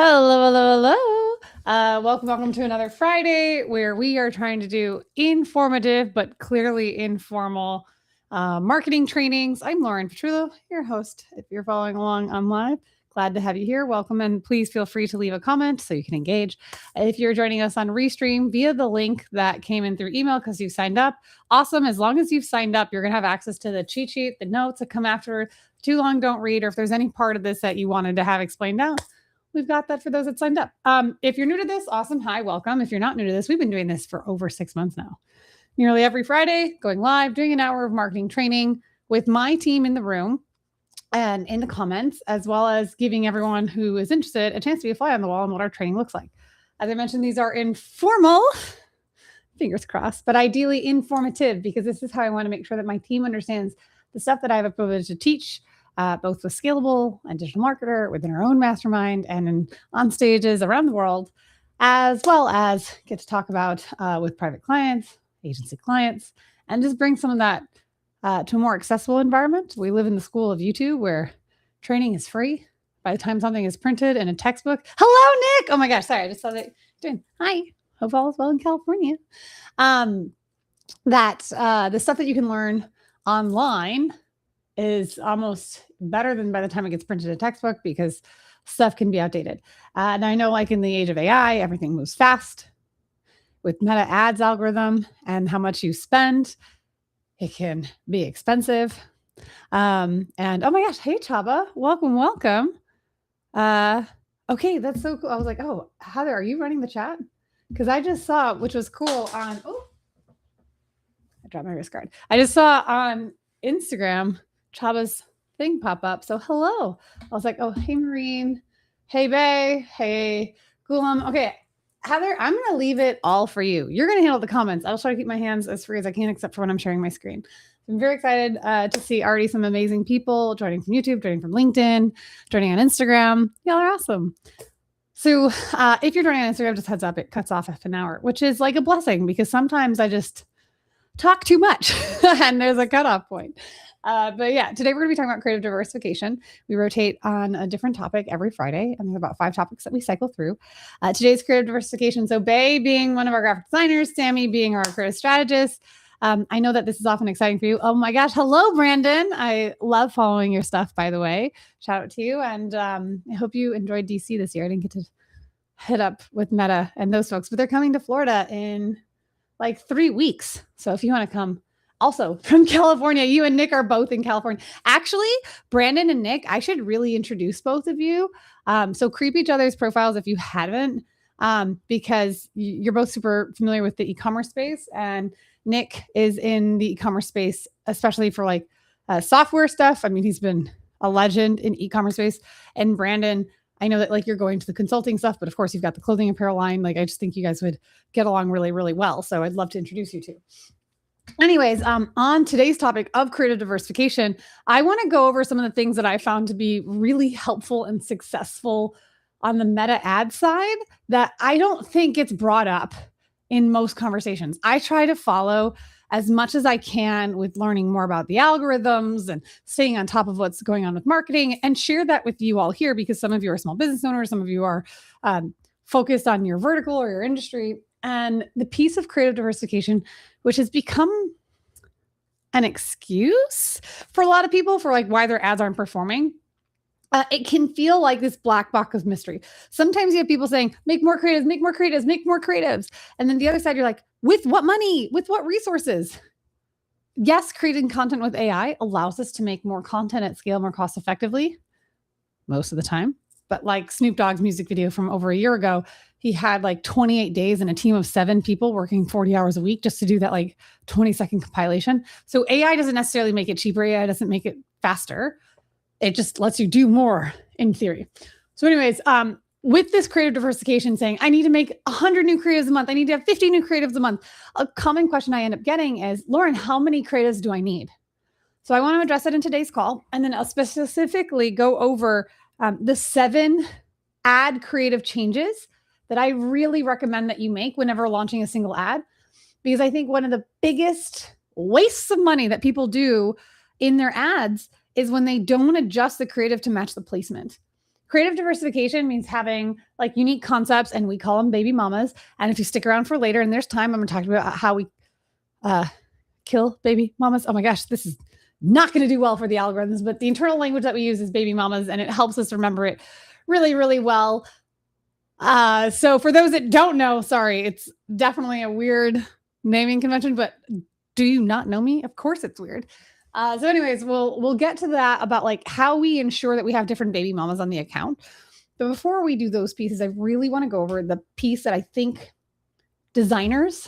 Hello. Welcome to another Friday where we are trying to do informative but clearly informal marketing trainings. I'm Lauren Petrullo, your host. If you're following along on live, glad to have you here. Welcome, and please feel free to leave a comment so you can engage. If you're joining us on Restream via the link that came in through email because you signed up, awesome. As long as you've signed up, you're going to have access to the cheat sheet, the notes that come after. Too long, don't read, or if there's any part of this that you wanted to have explained out, we've got that for those that signed up. If you're new to this, awesome. Hi, welcome. If you're not new to this, we've been doing this for over 6 months now. Nearly every Friday, going live, doing an hour of marketing training with my team in the room and in the comments, as well as giving everyone who is interested a chance to be a fly on the wall on what our training looks like. As I mentioned, these are informal, fingers crossed, but ideally informative, because this is how I want to make sure that my team understands the stuff that I have a privilege to teach, both with Scalable and Digital Marketer within our own mastermind and on stages around the world, as well as get to talk about with private clients, agency clients, and just bring some of that to a more accessible environment. We live in the school of YouTube where training is free by the time something is printed in a textbook. Hello, Nick. Oh my gosh, sorry, I just saw that. Doing hi. Hope all is well in California. The stuff that you can learn online is almost better than by the time it gets printed in a textbook, because stuff can be outdated. And I know, like in the age of AI, everything moves fast. With Meta ads algorithm and how much you spend, it can be expensive. And oh my gosh, hey Chaba, welcome. Okay, that's so cool. I was like, oh, Heather, are you running the chat? Because I just saw, which was cool on, I dropped my wrist guard. I just saw on Instagram Chaba's thing pop up. So hello. I was like, oh, hey Marine, hey Bay, hey Gulam. Okay, Heather, I'm going to leave it all for you. You're going to handle the comments. I'll try to keep my hands as free as I can, except for when I'm sharing my screen. I'm very excited to see already some amazing people joining from YouTube, joining from LinkedIn, joining on Instagram. Y'all are awesome. So if you're joining on Instagram, just heads up, it cuts off after an hour, which is like a blessing, because sometimes I just talk too much and there's a cutoff point. But yeah, today we're going to be talking about creative diversification. We rotate on a different topic every Friday, and there's about 5 topics that we cycle through. Today's creative diversification. So Bay being one of our graphic designers, Sammy being our creative strategist. I know that this is often exciting for you. Oh my gosh. Hello, Brandon. I love following your stuff, by the way. Shout out to you. And I hope you enjoyed DC this year. I didn't get to hit up with Meta and those folks, but they're coming to Florida in like 3 weeks. So if you want to come, also from California, you and Nick are both in California. Actually, Brandon and Nick, I should really introduce both of you. So creep each other's profiles if you haven't, because you're both super familiar with the e-commerce space. And Nick is in the e-commerce space, especially for like software stuff. I mean, he's been a legend in e-commerce space. And Brandon, I know that like you're going to the consulting stuff, but of course you've got the clothing apparel line. Like, I just think you guys would get along really, really well. So I'd love to introduce you to. Anyways, on today's topic of creative diversification, I want to go over some of the things that I found to be really helpful and successful on the Meta ad side that I don't think gets brought up in most conversations. I try to follow as much as I can with learning more about the algorithms and staying on top of what's going on with marketing, and share that with you all here, because some of you are small business owners, some of you are focused on your vertical or your industry. And the piece of creative diversification, which has become an excuse for a lot of people for like why their ads aren't performing, it can feel like this black box of mystery. Sometimes you have people saying, make more creatives, make more creatives, make more creatives. And then the other side, you're like, with what money? With what resources? Yes, creating content with AI allows us to make more content at scale more cost effectively most of the time. But like Snoop Dogg's music video from over a year ago, he had like 28 days and a team of 7 people working 40 hours a week just to do that like 20-second compilation. So AI doesn't necessarily make it cheaper. AI doesn't make it faster. It just lets you do more in theory. So anyways, with this creative diversification saying, I need to make 100 new creatives a month. I need to have 50 new creatives a month. A common question I end up getting is, Lauren, how many creatives do I need? So I want to address it in today's call. And then I'll specifically go over the 7 ad creative changes that I really recommend that you make whenever launching a single ad. Because I think one of the biggest wastes of money that people do in their ads is when they don't adjust the creative to match the placement. Creative diversification means having like unique concepts, and we call them baby mamas. And if you stick around for later and there's time, I'm going to talk about how we kill baby mamas. Oh my gosh, this is not going to do well for the algorithms, but the internal language that we use is baby mamas, and it helps us remember it really, really well. So for those that don't know, sorry, it's definitely a weird naming convention, but do you not know me? Of course it's weird. So anyways, we'll get to that about like how we ensure that we have different baby mamas on the account. But before we do those pieces, I really want to go over the piece that I think designers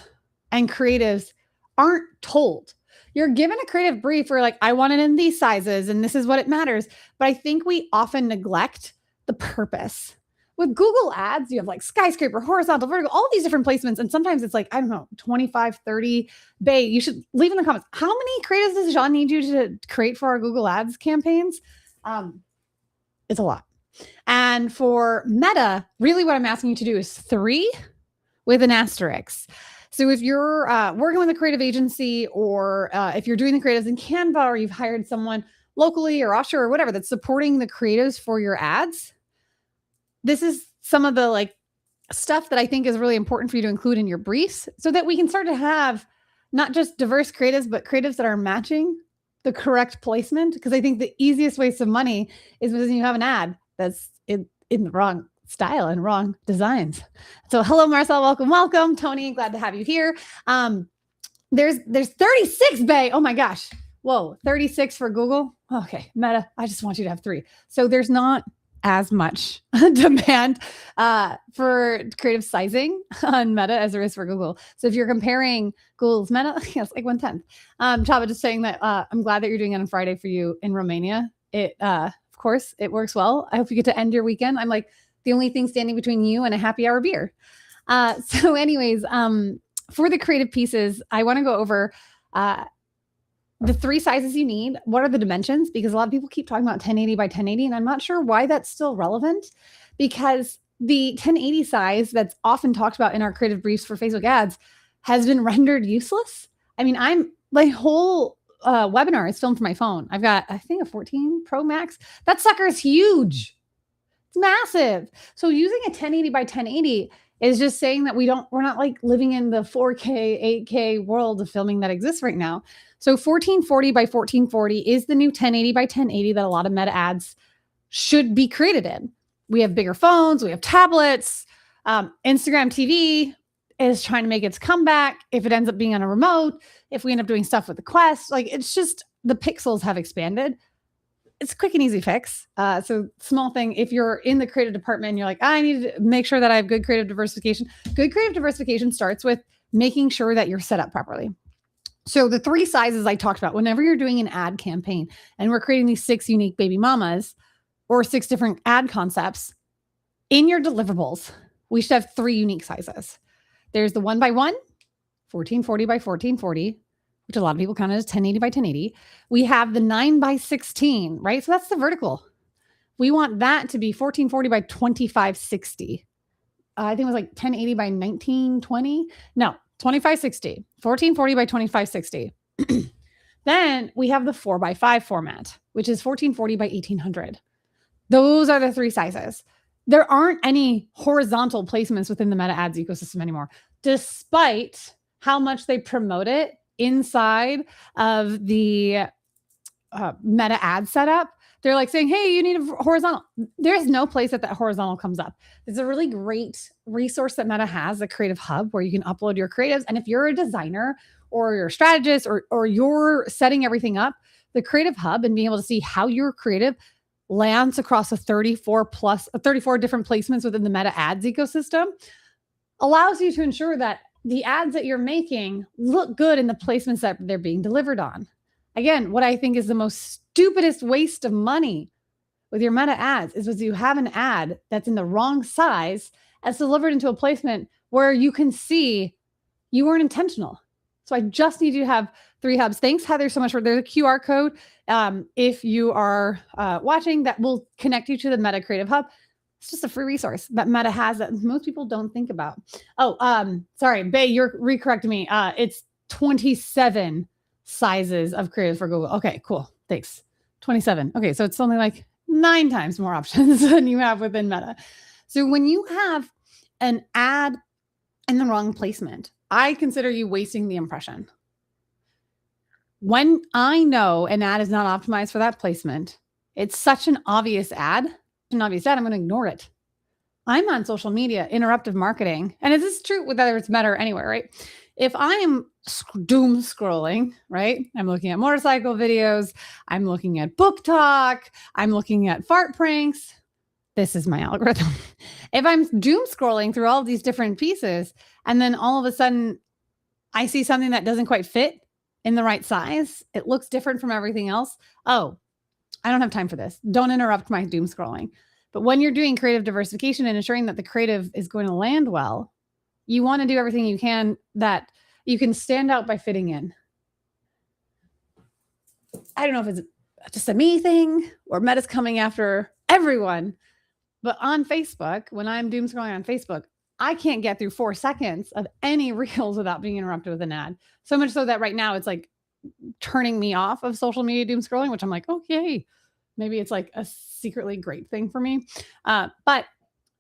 and creatives aren't told. You're given a creative brief where like, I want it in these sizes and this is what it matters. But I think we often neglect the purpose. With Google ads, you have like skyscraper, horizontal, vertical, all these different placements. And sometimes it's like, I don't know, 25, 30. Bae, you should leave in the comments. How many creatives does Jean need you to create for our Google ads campaigns? It's a lot. And for Meta, really what I'm asking you to do is 3 with an asterisk. So if you're working with a creative agency, or if you're doing the creatives in Canva, or you've hired someone locally or offshore or whatever that's supporting the creatives for your ads, this is some of the like stuff that I think is really important for you to include in your briefs so that we can start to have not just diverse creatives, but creatives that are matching the correct placement. Because I think the easiest waste of money is when you have an ad that's in the wrong style and wrong designs. So hello, Marcel, welcome. Tony, glad to have you here. There's 36, Bae. Oh my gosh. Whoa, 36 for Google. Okay, Meta, I just want you to have 3. So there's not as much demand for creative sizing on Meta as there is for Google. So if you're comparing Google's Meta, yes, like 1/10. Chava just saying that I'm glad that you're doing it on Friday for you in Romania. It of course it works well. I hope you get to end your weekend. I'm like the only thing standing between you and a happy hour beer. So anyways, for the creative pieces, I want to go over the 3 sizes you need. What are the dimensions? Because a lot of people keep talking about 1080 by 1080, and I'm not sure why that's still relevant, because the 1080 size that's often talked about in our creative briefs for Facebook ads has been rendered useless. I mean, my whole webinar is filmed from my phone. I've got, I think, a 14 Pro Max. That sucker is huge. It's massive. So using a 1080 by 1080 is just saying that we're not like living in the 4K, 8K world of filming that exists right now. So 1440 by 1440 is the new 1080 by 1080 that a lot of Meta ads should be created in. We have bigger phones, we have tablets. Instagram TV is trying to make its comeback. If it ends up being on a remote, if we end up doing stuff with the Quest, like it's just the pixels have expanded. It's a quick and easy fix. So small thing, if you're in the creative department and you're like, I need to make sure that I have good creative diversification. Good creative diversification starts with making sure that you're set up properly. So the 3 sizes I talked about, whenever you're doing an ad campaign and we're creating these 6 unique baby mamas or 6 different ad concepts, in your deliverables, we should have 3 unique sizes. There's the 1x1, 1440 by 1440, which a lot of people count as 1080 by 1080. We have the 9x16, right? So that's the vertical. We want that to be 1440 by 2560. I think it was like 1080 by 1920. No, 2560. 1440 by 2560. Then we have the 4x5 format, which is 1440 by 1800. Those are the 3 sizes. There aren't any horizontal placements within the Meta ads ecosystem anymore, despite how much they promote it inside of the Meta ad setup. They're like saying, hey, you need a horizontal. There's no place that horizontal comes up. There's a really great resource that Meta has, the Creative Hub, where you can upload your creatives. And if you're a designer or you're a strategist or you're setting everything up, the Creative Hub and being able to see how your creative lands across a 34 different placements within the Meta ads ecosystem allows you to ensure that the ads that you're making look good in the placements that they're being delivered on. Again, what I think is the most stupidest waste of money with your Meta ads is when you have an ad that's in the wrong size as delivered into a placement where you can see you weren't intentional. So I just need you to have 3 hubs. Thanks, Heather, so much. There's a QR code if you are watching that will connect you to the Meta Creative Hub. It's just a free resource that Meta has that most people don't think about. Oh, sorry, Bae, you're recorrecting me. It's 27 sizes of creatives for Google. Okay, cool. Thanks. 27. Okay, so it's only like 9 times more options than you have within Meta. So when you have an ad in the wrong placement, I consider you wasting the impression. When I know an ad is not optimized for that placement, it's such an obvious ad, I'm going to ignore it. I'm on social media, interruptive marketing, and this is true whether it's Meta or anywhere, right? If I am doom scrolling, right? I'm looking at motorcycle videos, I'm looking at book talk, I'm looking at fart pranks. This is my algorithm. If I'm doom scrolling through all of these different pieces, and then all of a sudden I see something that doesn't quite fit in the right size, it looks different from everything else. Oh, I don't have time for this. Don't interrupt my doom scrolling. But when you're doing creative diversification and ensuring that the creative is going to land well, you want to do everything you can that you can stand out by fitting in. I don't know if it's just a me thing or Meta's coming after everyone, but on Facebook, when I'm doom scrolling on Facebook, I can't get through 4 seconds of any reels without being interrupted with an ad. So much so that right now it's like turning me off of social media doom scrolling, which I'm like, okay, maybe it's like a secretly great thing for me. But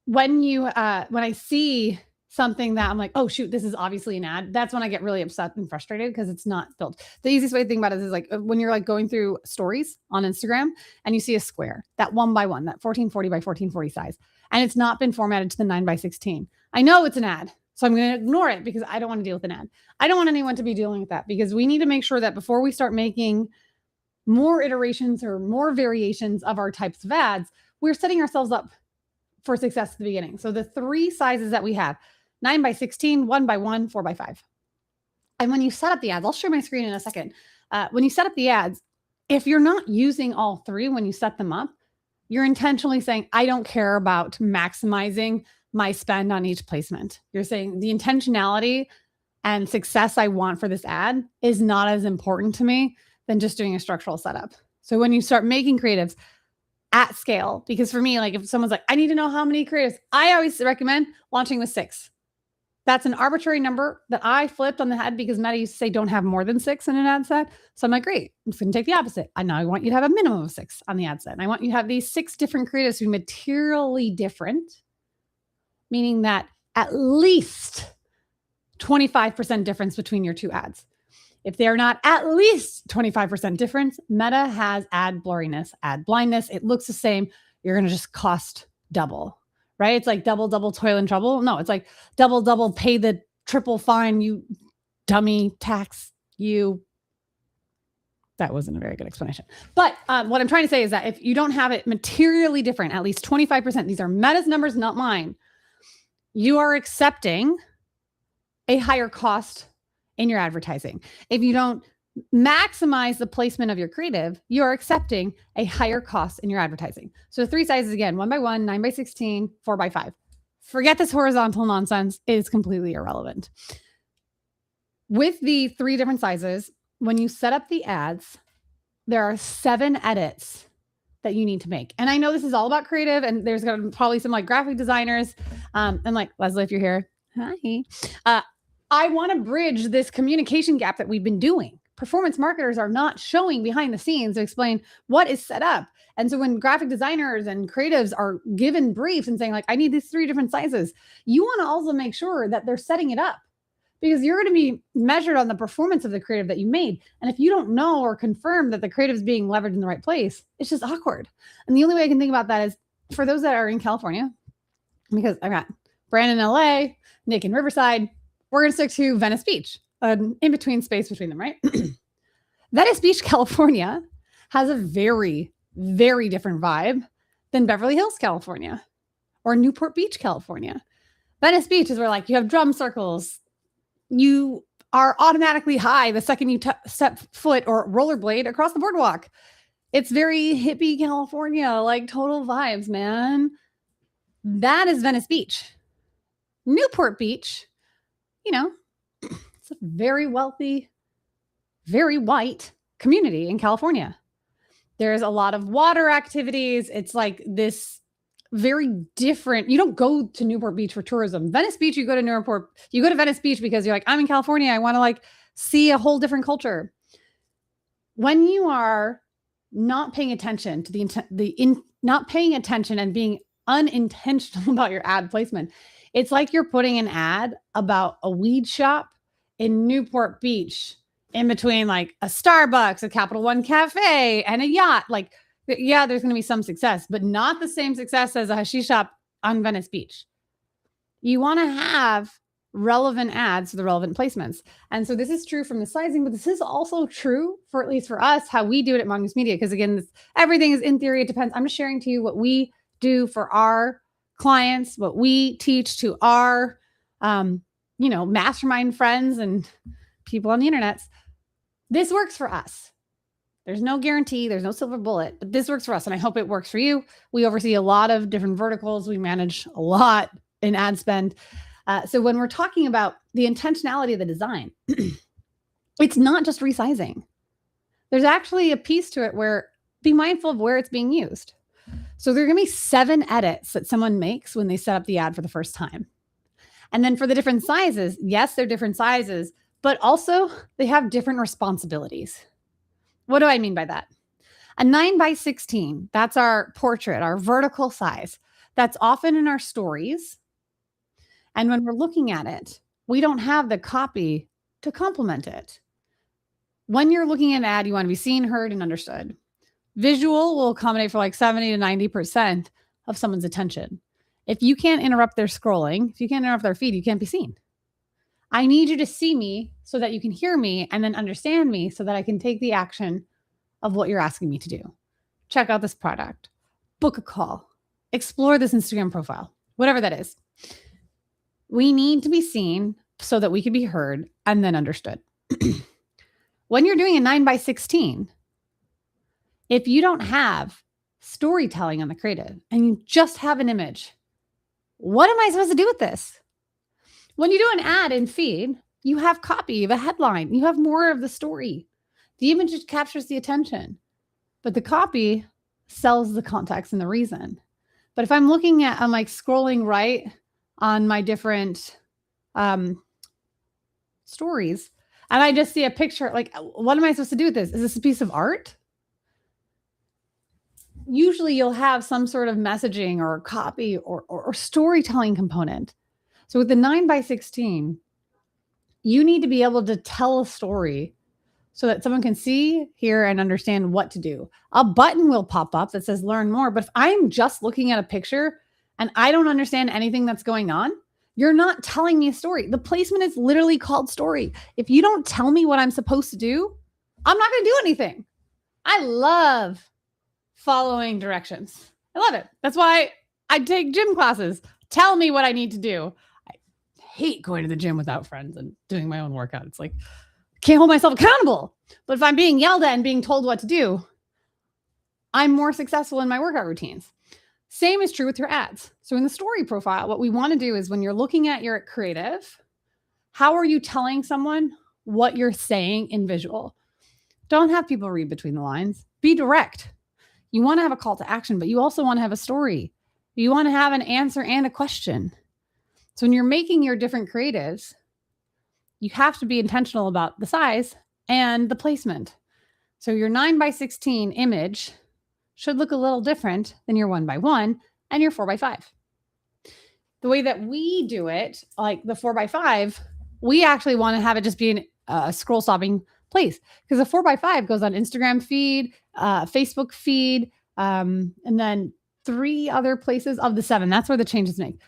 when I see something that I'm like, oh shoot, this is obviously an ad, that's when I get really upset and frustrated because it's not built. The easiest way to think about it is like when you're like going through stories on Instagram and you see a square, that 1 by 1, that 1440 by 1440 size, and it's not been formatted to the 9 by 16. I know it's an ad, so I'm going to ignore it because I don't want to deal with an ad. I don't want anyone to be dealing with that because we need to make sure that before we start making more iterations or more variations of our types of ads, we're setting ourselves up for success at the beginning. So the 3 sizes that we have, 9 by 16, 1 by 1, 4 by 5. And when you set up the ads, I'll share my screen in a second. When you set up the ads, if you're not using all 3 when you set them up, you're intentionally saying, I don't care about maximizing my spend on each placement. You're saying the intentionality and success I want for this ad is not as important to me than just doing a structural setup. So when you start making creatives at scale, because for me, like if someone's like, I need to know how many creatives, I always recommend launching with 6. That's an arbitrary number that I flipped on the head because Meta used to say don't have more than 6 in an ad set. So I'm like, great, I'm just going to take the opposite. I want you to have a minimum of 6 on the ad set. And I want you to have these 6 different creatives who are materially different, meaning that at least 25% difference between your 2 ads. If they're not at least 25% difference, Meta has ad blurriness, ad blindness. It looks the same. You're going to just cost double, right? It's like double, toil and trouble. No, it's like double, pay the triple fine, you dummy, tax you. That wasn't a very good explanation. But what I'm trying to say is that if you don't have it materially different, at least 25%, these are Meta's numbers, not mine, you are accepting a higher cost in your advertising. If you don't maximize the placement of your creative, you're accepting a higher cost in your advertising. So 3 sizes again, 1 by 1, 9 by 16, 4 by 5. Forget this horizontal nonsense. It is completely irrelevant. With the 3 different sizes, when you set up the ads, there are 7 edits that you need to make. And I know this is all about creative, and there's going to be probably some like graphic designers, and like Leslie, if you're here, hi. I want to bridge this communication gap that we've been doing. Performance marketers are not showing behind the scenes to explain what is set up. And so when graphic designers and creatives are given briefs and saying like, I need these 3 different sizes, you want to also make sure that they're setting it up because you're going to be measured on the performance of the creative that you made. And if you don't know or confirm that the creative is being leveraged in the right place, it's just awkward. And the only way I can think about that is for those that are in California, because I've got Brandon in LA, Nick in Riverside, we're going to stick to Venice Beach, an in-between space between them, right? Venice Beach, California has a very, very different vibe than Beverly Hills, California, or Newport Beach, California. Venice Beach is where like you have drum circles. You are automatically high the second you step foot or rollerblade across the boardwalk. It's very hippie California, like total vibes, man. That is Venice Beach. Newport Beach, you know, it's a very wealthy, very white community in California. There's a lot of water activities. It's like this very different. You don't go to Newport Beach for tourism. Venice Beach, you go to Venice Beach because you're like, I'm in California. I want to like see a whole different culture. When you are not paying attention to the not paying attention and being unintentional about your ad placement, it's like you're putting an ad about a weed shop in Newport Beach in between like a Starbucks, a Capital One cafe, and a yacht. Like, yeah, there's going to be some success, but not the same success as a hashish shop on Venice Beach. You want to have relevant ads for the relevant placements. And so this is true from the sizing, but this is also true for, at least for us, how we do it at Mongoose Media. Because again, everything is in theory. It depends. I'm just sharing to you what we do for our clients, what we teach to our, mastermind friends and people on the internet. This works for us. There's no guarantee. There's no silver bullet, but this works for us. And I hope it works for you. We oversee a lot of different verticals. We manage a lot in ad spend. So when we're talking about the intentionality of the design, it's not just resizing. There's actually a piece to it where be mindful of where it's being used. So there are going to be 7 edits that someone makes when they set up the ad for the first time. And then for the different sizes, yes, they're different sizes, but also they have different responsibilities. What do I mean by that? A 9x16, that's our portrait, our vertical size. That's often in our stories. And when we're looking at it, we don't have the copy to complement it. When you're looking at an ad, you want to be seen, heard, and understood. Visual will accommodate for like 70 to 90% of someone's attention. If you can't interrupt their scrolling, if you can't interrupt their feed, you can't be seen. I need you to see me so that you can hear me and then understand me so that I can take the action of what you're asking me to do. Check out this product, book a call, explore this Instagram profile, whatever that is. We need to be seen so that we can be heard and then understood. When you're doing a 9x16, if you don't have storytelling on the creative and you just have an image, what am I supposed to do with this? When you do an ad in feed, you have copy, you have a headline, you have more of the story. The image just captures the attention, but the copy sells the context and the reason. But if I'm looking at, I'm like scrolling right on my different stories, and I just see a picture, like, what am I supposed to do with this? Is this a piece of art? Usually you'll have some sort of messaging or copy or storytelling component. So with the 9x16, you need to be able to tell a story so that someone can see, hear, and understand what to do. A button will pop up that says learn more. But if I'm just looking at a picture and I don't understand anything that's going on, you're not telling me a story. The placement is literally called story. If you don't tell me what I'm supposed to do, I'm not going to do anything. I love following directions. I love it. That's why I take gym classes. Tell me what I need to do. I hate going to the gym without friends and doing my own workout. It's like, can't hold myself accountable. But if I'm being yelled at and being told what to do, I'm more successful in my workout routines. Same is true with your ads. So in the story profile, what we want to do is when you're looking at your creative, how are you telling someone what you're saying in visual? Don't have people read between the lines. Be direct. You want to have a call to action, but you also want to have a story. You want to have an answer and a question. So when you're making your different creatives, you have to be intentional about the size and the placement. So your 9x16 image should look a little different than your 1x1 and your 4x5. The way that we do it, like the 4x5, we actually want to have it just be a scroll stopping place because the 4x5 goes on Instagram feed, Facebook feed, and then 3 other places of the 7. That's where the changes make.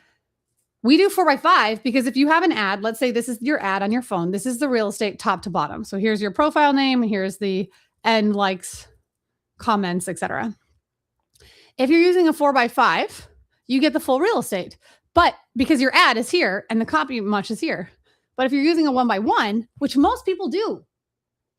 We do 4x5 because if you have an ad, let's say this is your ad on your phone. This is the real estate top to bottom. So here's your profile name. Here's the end likes, comments, etc. If you're using a 4x5, you get the full real estate. But because your ad is here and the copy much is here. But if you're using a 1x1, which most people do,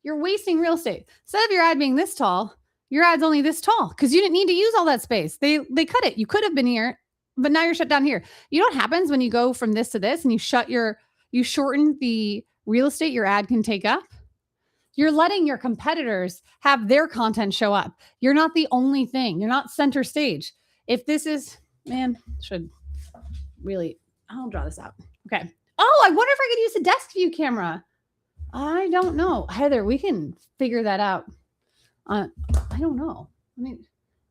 you're wasting real estate. Instead of your ad being this tall, your ad's only this tall because you didn't need to use all that space. They cut it. You could have been here, but now you're shut down here. You know what happens when you go from this to this and you shorten the real estate your ad can take up? You're letting your competitors have their content show up. You're not the only thing. You're not center stage. If this is, I'll draw this out. Okay. Oh, I wonder if I could use a desk view camera. I don't know. Heather, we can figure that out. I don't know. I mean,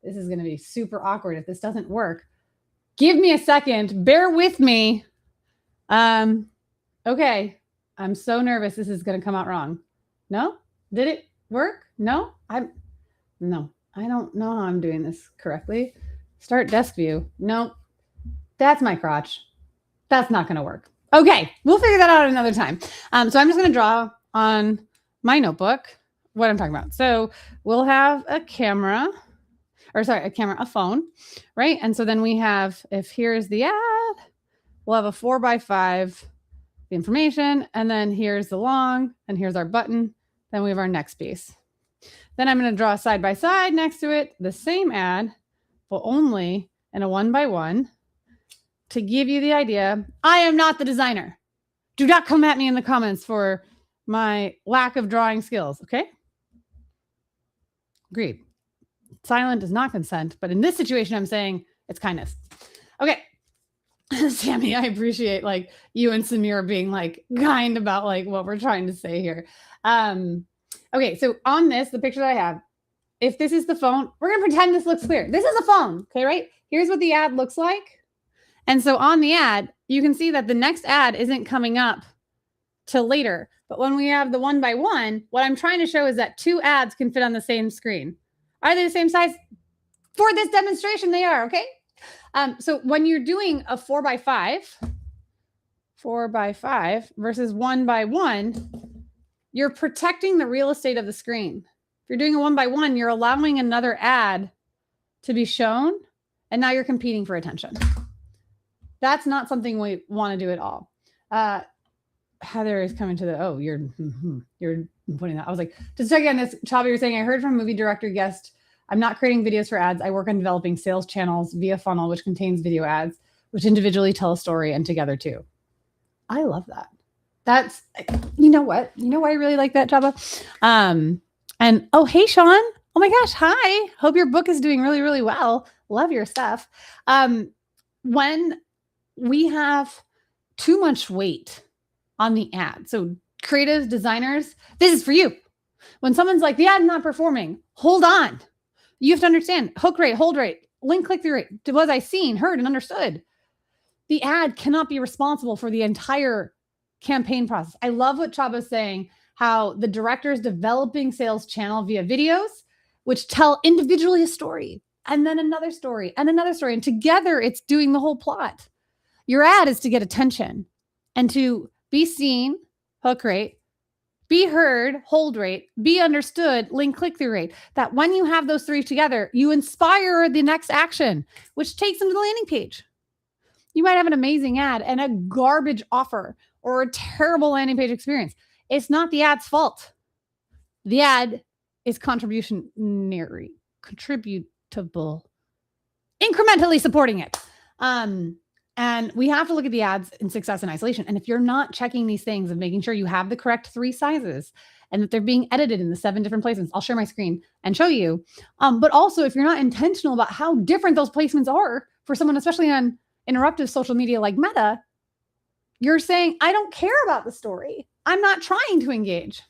This is going to be super awkward if this doesn't work. Give me a second. Bear with me. Okay. I'm so nervous this is going to come out wrong. No? Did it work? No? No. I don't know how I'm doing this correctly. Start desk view. No. That's my crotch. That's not going to work. Okay. We'll figure that out another time. So I'm just going to draw on my notebook what I'm talking about. So we'll have a camera, a phone, right? And so then we have, if here's the ad, we'll have a 4x5, the information, and then here's the long, and here's our button. Then we have our next piece. Then I'm going to draw side by side next to it, the same ad, but only in a 1x1 to give you the idea. I am not the designer. Do not come at me in the comments for my lack of drawing skills. Okay. Agreed. Silent is not consent, but in this situation, I'm saying it's kindness. Okay. Sammy, I appreciate like you and Samir being like kind about like what we're trying to say here. Okay. So on this, the picture that I have, if this is the phone, we're going to pretend this looks clear. This is a phone. Okay. Right. Here's what the ad looks like. And so on the ad, you can see that the next ad isn't coming up till later. But when we have the 1x1, what I'm trying to show is that two ads can fit on the same screen. Are they the same size? For this demonstration, they are, okay? So when you're doing a 4x5 versus 1x1, you're protecting the real estate of the screen. If you're doing a 1x1, you're allowing another ad to be shown, and now you're competing for attention. That's not something we want to do at all. Heather is coming to the, you're putting that. I was like, just check on this. Chaba, you're saying, I heard from a movie director guest, I'm not creating videos for ads. I work on developing sales channels via funnel, which contains video ads, which individually tell a story and together too. I love that. That's, you know what? You know why I really like that, Chaba? And, oh, hey, Sean. Oh my gosh. Hi. Hope your book is doing really, really well. Love your stuff. When we have too much weight on the ad. So creative designers, this is for you. When someone's like, the ad's not performing, hold on. You have to understand hook rate, hold rate, link click-through rate. Was I seen, heard, and understood? The ad cannot be responsible for the entire campaign process. I love what Chaba's saying, how the director is developing sales channel via videos, which tell individually a story, and then another story, and another story. And together it's doing the whole plot. Your ad is to get attention and to be seen, hook rate, be heard, hold rate, be understood, link click-through rate. That when you have those three together, you inspire the next action, which takes them to the landing page. You might have an amazing ad and a garbage offer or a terrible landing page experience. It's not the ad's fault. The ad is contributable, incrementally supporting it. And we have to look at the ads in success and isolation. And if you're not checking these things and making sure you have the correct 3 sizes and that they're being edited in the 7 different placements, I'll share my screen and show you. But also if you're not intentional about how different those placements are for someone, especially on interruptive social media like Meta, you're saying, I don't care about the story. I'm not trying to engage.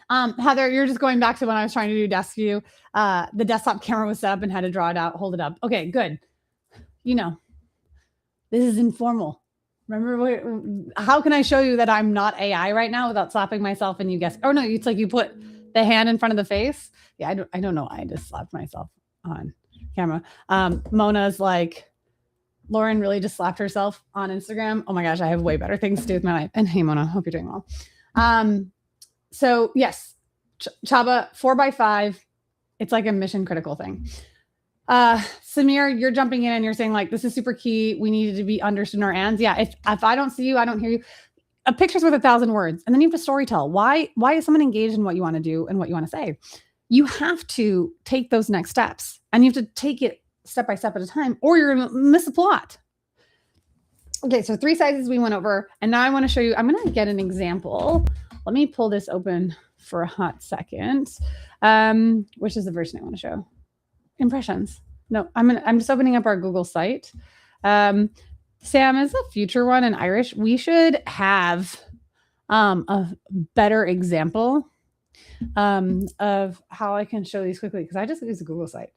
Heather, you're just going back to when I was trying to do desk view. The desktop camera was set up and had to draw it out, hold it up. Okay, good. You know, this is informal. Remember, how can I show you that I'm not AI right now without slapping myself and you guess? Oh no, it's like you put the hand in front of the face. Yeah, I don't know. I just slapped myself on camera. Mona's like, Lauren really just slapped herself on Instagram. Oh my gosh, I have way better things to do with my life. And hey, Mona, hope you're doing well. So yes, Chaba, 4x5. It's like a mission critical thing. Samir, you're jumping in and you're saying like, this is super key. We needed to be understood in our hands. Yeah. If I don't see you, I don't hear you. A picture's worth 1,000 words. And then you have to storytell. Why is someone engaged in what you want to do and what you want to say? You have to take those next steps and you have to take it step by step at a time, or you're going to miss the plot. Okay. So 3 sizes we went over, and now I want to show you, I'm going to get an example. Let me pull this open for a hot second. Which is the version I want to show? Impressions. No, I'm just opening up our Google site. Sam is the future one in Irish. We should have a better example of how I can show these quickly, because I just use the Google site.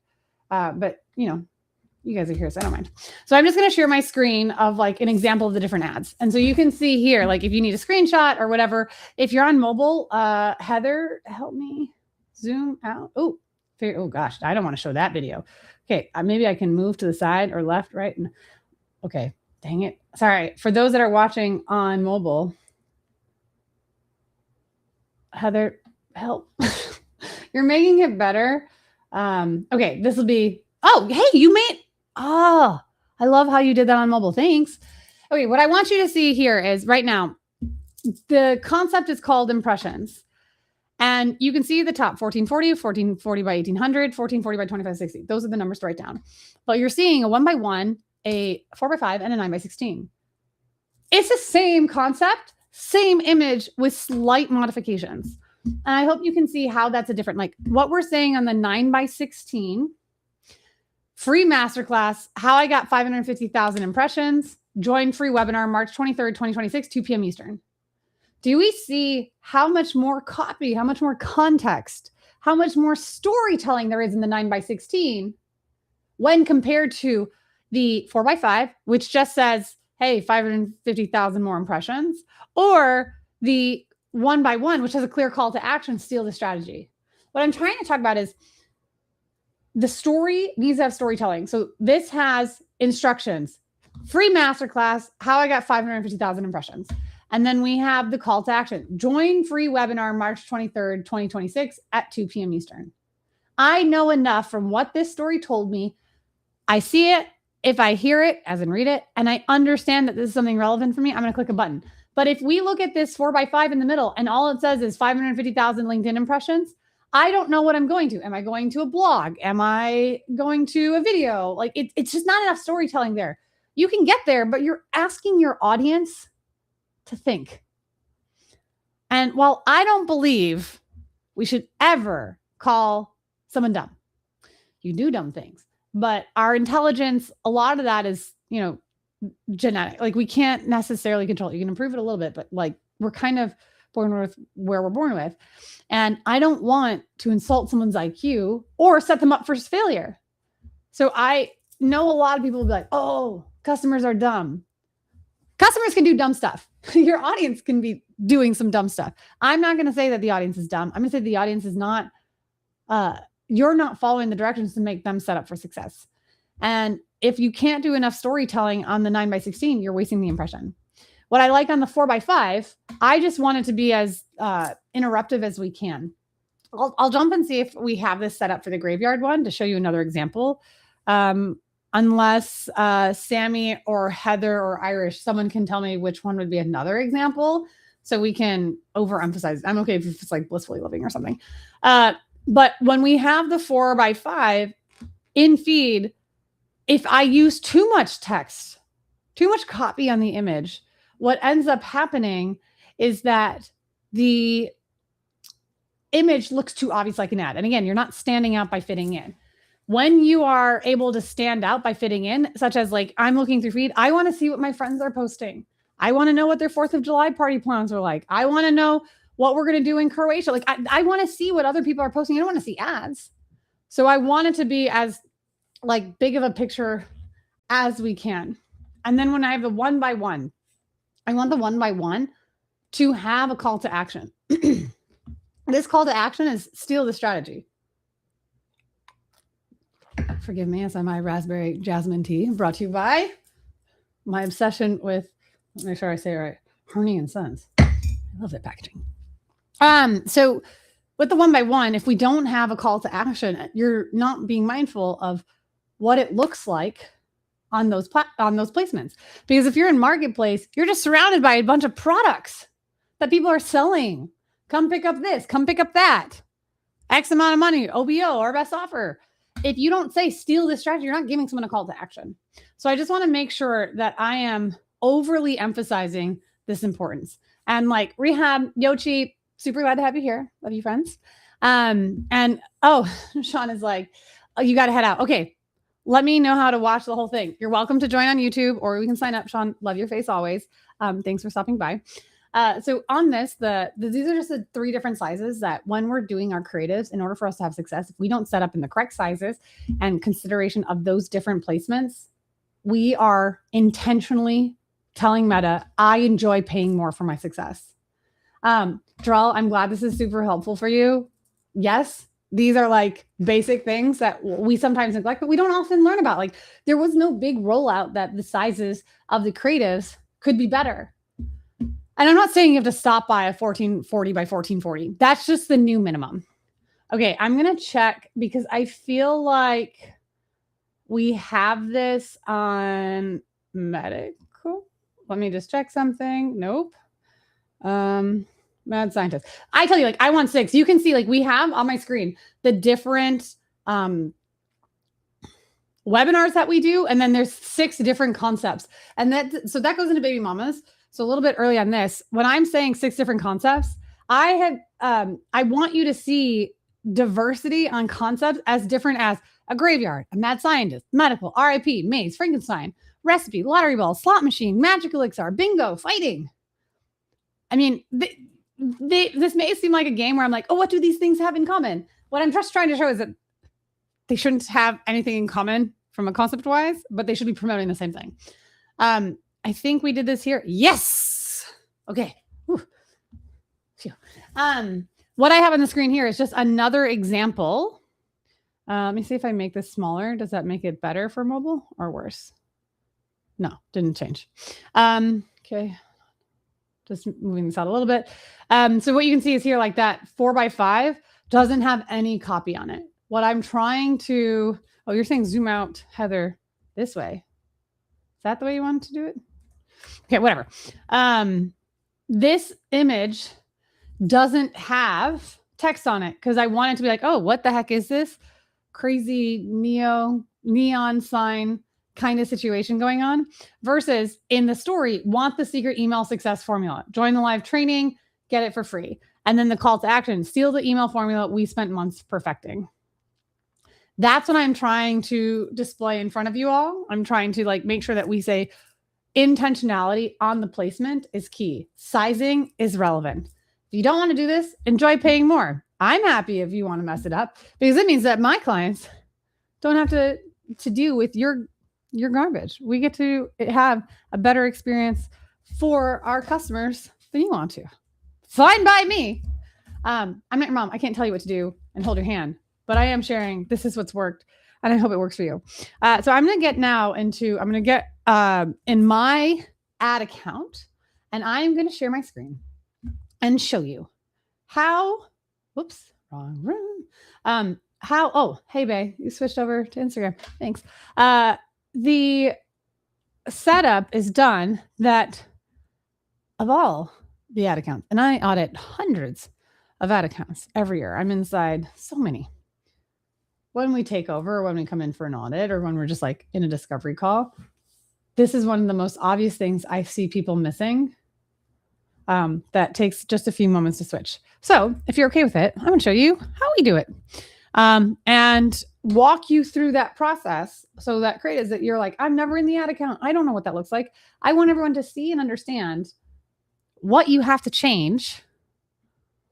But you guys are here, so I don't mind. So I'm just going to share my screen of like an example of the different ads. And so you can see here, like if you need a screenshot or whatever, if you're on mobile, Heather, help me zoom out. Oh gosh, I don't want to show that video. Okay, maybe I can move to the side or left, right? Okay, dang it. Sorry. For those that are watching on mobile, Heather, help. You're making it better. Okay, this will be, hey, you made, I love how you did that on mobile. Thanks. Okay, what I want you to see here is right now, the concept is called impressions. And you can see the top 1440, 1440 by 1800, 1440 by 2560. Those are the numbers to write down. But you're seeing a 1x1, a 4x5, and a 9x16. It's the same concept, same image with slight modifications. And I hope you can see how that's a different, like what we're saying on the 9x16, free masterclass, how I got 550,000 impressions, join free webinar, March 23rd, 2026, 2 p.m. Eastern. Do we see how much more copy, how much more context, how much more storytelling there is in the 9x16 when compared to the 4x5, which just says, hey, 550,000 more impressions, or the 1x1, which has a clear call to action, steal the strategy. What I'm trying to talk about is the story needs to have storytelling. So this has instructions, free masterclass, how I got 550,000 impressions. And then we have the call to action, join free webinar, March 23rd, 2026 at 2 p.m. Eastern. I know enough from what this story told me. I see it. If I hear it, as in read it, and I understand that this is something relevant for me, I'm going to click a button. But if we look at this 4x5 in the middle and all it says is 550,000 LinkedIn impressions, I don't know what I'm going to. Am I going to a blog? Am I going to a video? Like it's just not enough storytelling there. You can get there, but you're asking your audience to think. And while I don't believe we should ever call someone dumb, you do dumb things, but our intelligence, a lot of that is, genetic. Like we can't necessarily control it. You can improve it a little bit, but like we're kind of born with where we're born with. And I don't want to insult someone's IQ or set them up for failure. So I know a lot of people will be like, oh, customers are dumb. Customers can do dumb stuff. Your audience can be doing some dumb stuff. I'm not going to say that the audience is dumb. I'm going to say the audience is not, you're not following the directions to make them set up for success. And if you can't do enough storytelling on the 9x16, you're wasting the impression. What I like on the 4x5, I just want it to be as interruptive as we can. I'll jump and see if we have this set up for the graveyard one to show you another example. Unless Sammy or Heather or Irish, someone can tell me which one would be another example so we can overemphasize. I'm okay if it's like blissfully living or something. But when we have the 4x5 in feed, if I use too much text, too much copy on the image, what ends up happening is that the image looks too obvious like an ad. And again, you're not standing out by fitting in. When you are able to stand out by fitting in, such as like, I'm looking through feed, I want to see what my friends are posting. I want to know what their 4th of July party plans are like. I want to know what we're going to do in Croatia. Like, I want to see what other people are posting. I don't want to see ads. So I want it to be as like big of a picture as we can. And then when I have the 1x1, I want the 1x1 to have a call to action. This call to action is steal the strategy. Forgive me as my raspberry jasmine tea, brought to you by my obsession with, make sure I say it right, Harney and Sons. I love that packaging. So with the 1x1, if we don't have a call to action, you're not being mindful of what it looks like on those placements. Because if you're in marketplace, you're just surrounded by a bunch of products that people are selling. Come pick up this, come pick up that. X amount of money, OBO, our best offer. If you don't say steal this strategy, you're not giving someone a call to action. So I just want to make sure that I am overly emphasizing this importance. And like Rehab, Yochi, super glad to have you here. Love you, friends. And Sean is like, oh, you got to head out. Okay. Let me know how to watch the whole thing. You're welcome to join on YouTube or we can sign up. Sean, love your face always. Thanks for stopping by. So on this, these are just the 3 different sizes that when we're doing our creatives, in order for us to have success, if we don't set up in the correct sizes and consideration of those different placements, we are intentionally telling Meta, I enjoy paying more for my success. Drell, I'm glad this is super helpful for you. Yes, these are like basic things that we sometimes neglect, but we don't often learn about. Like there was no big rollout that the sizes of the creatives could be better. And I'm not saying you have to stop by a 1440 by 1440. That's just the new minimum. Okay, I'm going to check because I feel like we have this on medical. Let me just check something. Nope. Mad scientist. I tell you, like, I want 6. You can see, like, we have on my screen the different webinars that we do, and then there's 6 different concepts. And so that goes into baby mamas. So a little bit early on this, when I'm saying 6 different concepts, I want you to see diversity on concepts as different as a graveyard, a mad scientist, medical, RIP, maze, Frankenstein, recipe, lottery ball, slot machine, magic elixir, bingo, fighting. I mean, this may seem like a game where I'm like, oh, what do these things have in common? What I'm just trying to show is that they shouldn't have anything in common from a concept wise, but they should be promoting the same thing. I think we did this here. Yes. Okay. What I have on the screen here is just another example. Let me see if I make this smaller. Does that make it better for mobile or worse? No, didn't change. Okay. Just moving this out a little bit. So what you can see is here, like that 4x5 doesn't have any copy on it. What I'm trying to, oh, you're saying zoom out, Heather, this way. Is that the way you want to do it? Okay, whatever. This image doesn't have text on it because I want it to be like, oh, what the heck is this crazy neon sign kind of situation going on, versus in the story, want the secret email success formula, join the live training, get it for free. And then the call to action, steal the email formula we spent months perfecting. That's what I'm trying to display in front of you all. I'm trying to like make sure that we say intentionality on the placement is key. Sizing is relevant. If you don't want to do this, enjoy paying more. I'm happy if you want to mess it up because it means that my clients don't have to deal with your garbage. We get to have a better experience for our customers than you want to. Fine by me. I'm not your mom. I can't tell you what to do and hold your hand, but I am sharing this is what's worked and I hope it works for you. So I'm going to get now into, I'm going to get in my ad account and I'm going to share my screen and show you how, whoops, wrong room. Oh, hey, babe, you switched over to Instagram. Thanks. The setup is done that of all the ad accounts, and I audit hundreds of ad accounts every year. I'm inside so many. When we take over, when we come in for an audit, or when we're just like in a discovery call, this is one of the most obvious things I see people missing. That takes just a few moments to switch. So if you're okay with it, I'm going to show you how we do it. And walk you through that process so that creatives that you're like, I'm never in the ad account. I don't know what that looks like. I want everyone to see and understand what you have to change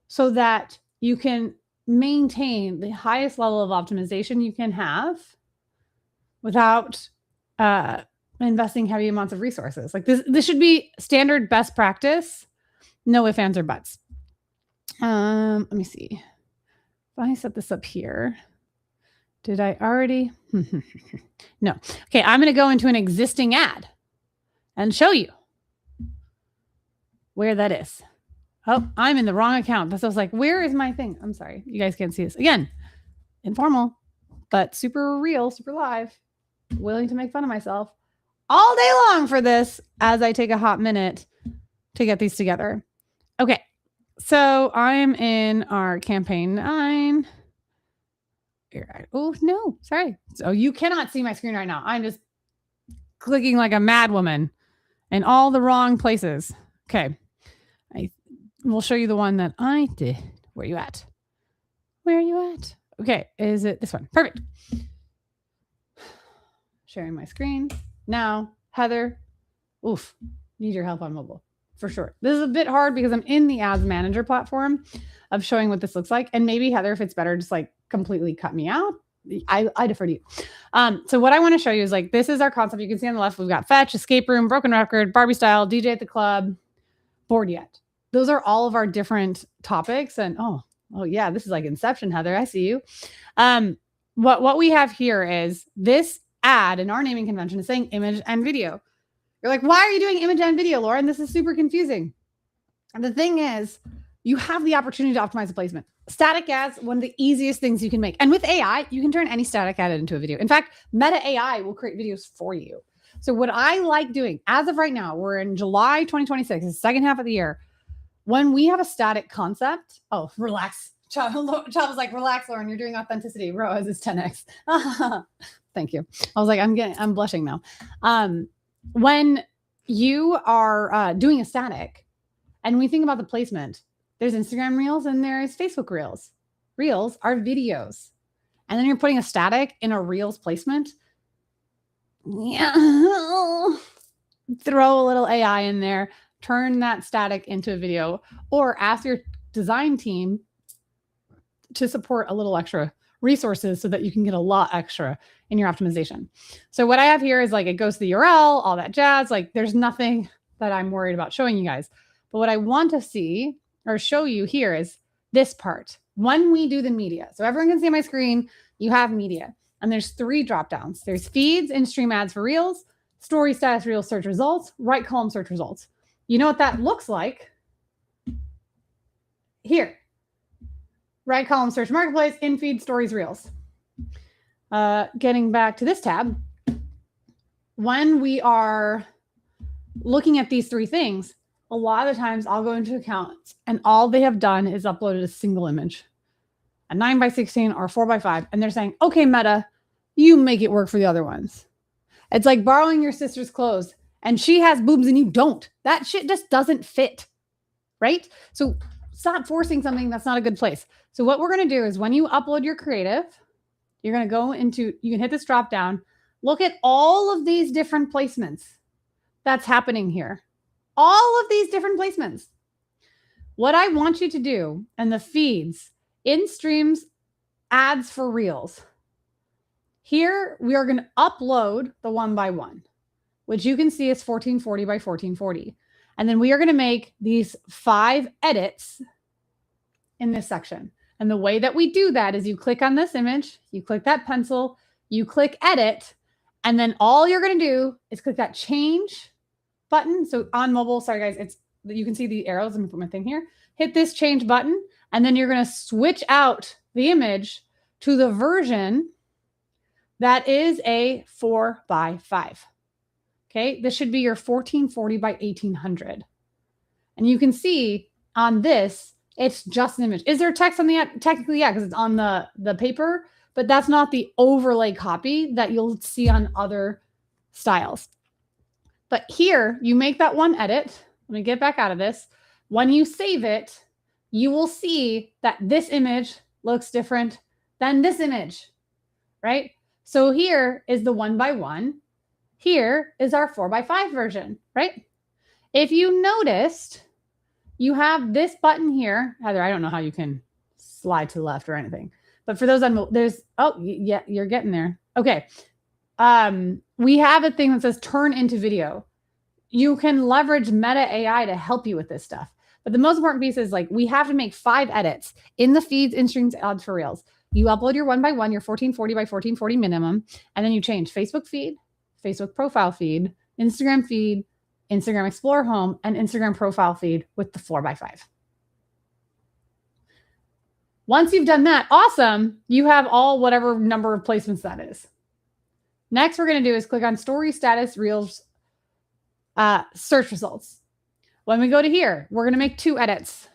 so that you can maintain the highest level of optimization you can have without investing heavy amounts of resources. Like this should be standard best practice. No ifs, ands, or buts. Let me see. If I set this up here, did I already? No. Okay, I'm going to go into an existing ad and show you where that is. Oh, I'm in the wrong account. So I was like, where is my thing? I'm sorry. You guys can't see this. Again, informal, but super real, super live. Willing to make fun of myself all day long for this as I take a hot minute to get these together. Okay. So I'm in our campaign 9. Oh, no, sorry. So you cannot see my screen right now. I'm just clicking like a mad woman in all the wrong places. Okay. I will show you the one that I did. Where are you at? Where are you at? Okay. Is it this one? Perfect. Sharing my screen. Now, Heather, need your help on mobile. for sure. This is a bit hard because I'm in the ads manager platform of showing what this looks like. And maybe Heather, if it's better, just like completely cut me out. I defer to you. So what I want to show you is like, this is our concept. You can see on the left, we've got fetch, escape room, broken record, Barbie style, DJ at the club, bored yet. Those are all of our different topics. And oh yeah, this is like Inception, Heather. I see you. What we have here is this ad in our naming convention is saying image and video. You're like, why are you doing image and video, Lauren? This is super confusing. And the thing is, you have the opportunity to optimize the placement. Static ads, one of the easiest things you can make. And with AI, you can turn any static ad into a video. In fact, Meta AI will create videos for you. So what I like doing, as of right now, we're in July 2026, the second half of the year. When we have a static concept, relax. Chubb was like, relax, Lauren, you're doing authenticity. ROAS is 10x. Thank you. I was like, I'm blushing now. When you are doing a static, and we think about the placement, there's Instagram Reels and there's Facebook Reels. Reels are videos. And then you're putting a static in a Reels placement. Yeah. Throw a little AI in there, turn that static into a video, or ask your design team to support a little extra resources so that you can get a lot extra in your optimization. So what I have here is like, it goes to the URL, all that jazz. Like there's nothing that I'm worried about showing you guys. But what I want to see or show you here is this part. When we do the media, so everyone can see my screen, you have media. And there's 3 drop downs. There's feeds, in-stream ads for Reels, story status, Reels search results, right column search results. You know what that looks like? Here. Right column search marketplace, in feed, stories, Reels. Getting back to this tab, when we are looking at these 3 things, a lot of the times I'll go into accounts and all they have done is uploaded a single image, a 9x16 or 4x5. And they're saying, okay, Meta, you make it work for the other ones. It's like borrowing your sister's clothes and she has boobs and you don't. That shit just doesn't fit, right? So stop forcing something that's not a good place. So what we're going to do is when you upload your creative, you're going to go into, you can hit this drop down, look at all of these different placements that's happening here. All of these different placements. What I want you to do and the feeds, in streams, ads for Reels. Here we are going to upload the 1x1, which you can see is 1440 by 1440. And then we are going to make these 5 edits in this section. And the way that we do that is you click on this image, you click that pencil, you click edit, and then all you're going to do is click that change button. So on mobile, sorry guys, you can see the arrows. Let me put my thing here. Hit this change button, and then you're going to switch out the image to the version that is a 4x5. Okay, this should be your 1440 by 1800. And you can see on this, it's just an image. Is there text on the ad? Technically, yeah, because it's on the paper, but that's not the overlay copy that you'll see on other styles. But here, you make that one edit. Let me get back out of this. When you save it, you will see that this image looks different than this image, right? So here is the 1x1. Here is our 4x5 version, right? If you noticed, you have this button here. Heather, I don't know how you can slide to the left or anything. But for those on, yeah, you're getting there. Okay. We have a thing that says turn into video. You can leverage Meta AI to help you with this stuff. But the most important piece is like, we have to make 5 edits in the feeds, in streams, ads for Reels. You upload your 1x1, your 1440 by 1440 minimum, and then you change Facebook feed, Facebook profile feed, Instagram feed, Instagram Explorer home, and Instagram profile feed with the 4x5. Once you've done that, awesome. You have all whatever number of placements that is. Next, we're going to do is click on story status, Reels, search results. When we go to here, we're going to make 2 edits.